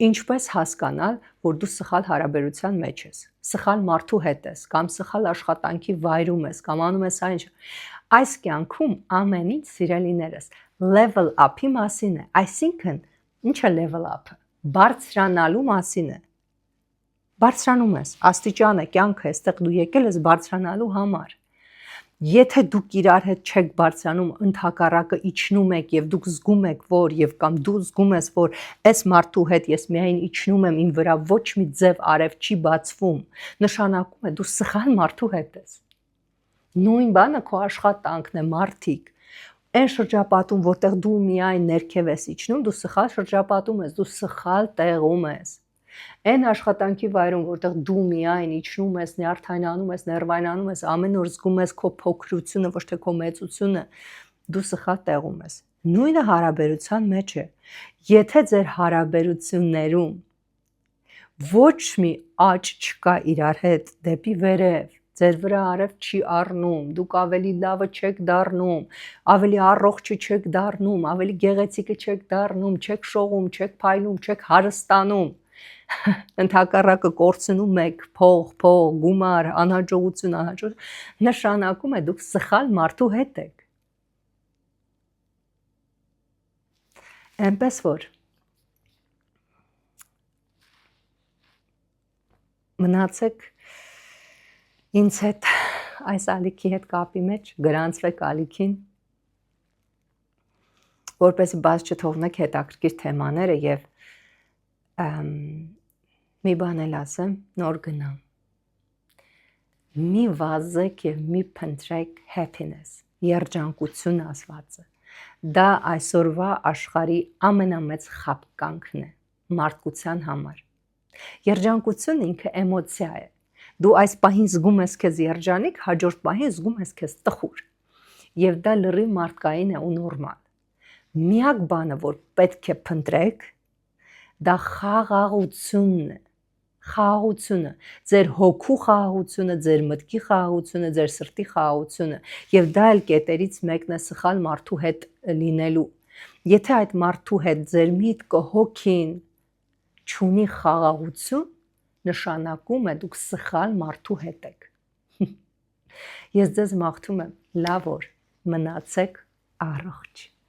Ինչպես հասկանալ, որ դու սխալ հարաբերության մեջ ես, սխալ մարդու հետ ես, կամ սխալ աշխատանքի վայրում ես, կամ անում ես այն։ Այս կյանքում ամեն ինչ, սիրելիներս, level up-ի մասին է, այսինքն ինչ է level up-ը, բարձրանալու մասին է, բարձրանում ես, աստիճան է, կյանքը, այստեղ դու եկել ես բարձրանալու համար։ Եթե դուք իրար հետ չեք բարձրանում, ընդհակառակը իջնում եք եւ դուք զգում եք, որ եւ կամ դու զգում ես, որ այս մարդու հետ ես միայն իջնում եմ, իմ վրա ոչ մի ձև արև չի բացվում, նշանակում է դու սխալ մարդու հետ ես։ Նույն բանը քո աշխատանքն է, մարդիկ։ Այն շրջապատում, որտեղ դու միայն ներքև ես իջնում, դու սխալ շրջապատում ես, դու սխալ տեղում ես։ Այն աշխատանքի վայրում, որտեղ դու միայն իջնում ես, նյարդայնանում ես, ներվայնանում ես, ամեն օր զգում ես քո փոքրությունը, ոչ թե քո մեծությունը, դու սխալ տեղում ես։ Նույնը հարաբերության մեջ է։ Եթե ձեր հարաբերություններում ոչ մի աճ չկա իրար հետ դեպի վերև, ձեր վրա արև չի առնում, դուք ավելի լավը չեք դառնում, ավելի առողջը չեք դառնում, ավելի գեղեցիկը չեք դառնում, չեք շողում, չեք փայլում, չեք հարստանում, ընդհակառակը կորցնում եք փող, գումար, անհաջողություն, նշանակում է դուք սխալ մարդու հետ եք։ Այնպես որ մնացեք ինձ հետ այս ալիքի հետ կապի մեջ, գրանցվեք ալիքին, որպեսզի բաց չթողնեք հետաքրքիր թեմաները եւ մի բան էլ ասեմ, նոր գնամ։ Մի վազեք եւ մի փնտրեք happiness, երջանկություն ասվածը։ Դա այսօրվա աշխարհի ամենամեծ խաբկանքն է մարդկության համար։ Երջանկությունը ինքը էմոցիա է։ Դու այս պահին զգում ես քեզ երջանիկ, հաջորդ պահին զգում ես քեզ տխուր։ Եվ դա լրիվ մարդկային է ու նորմալ։ Միակ բանը, որ պետք է փնտրեք, դա խաղաղությունն է։ Խաղաղությունը, ձեր հոգու խաղաղությունը, ձեր մտքի խաղաղությունը, ձեր սրտի խաղաղությունը, եւ դա էլ կետերից մեկն է սխալ մարդու հետ լինելու։ Եթե այդ մարդու հետ ձեր միտքը, հոգին չունի խաղաղություն, նշանակում է դուք սխալ մարդու հետ եք։ Ես ձեզ մաղթում եմ լավ օր, մնացեք առողջ։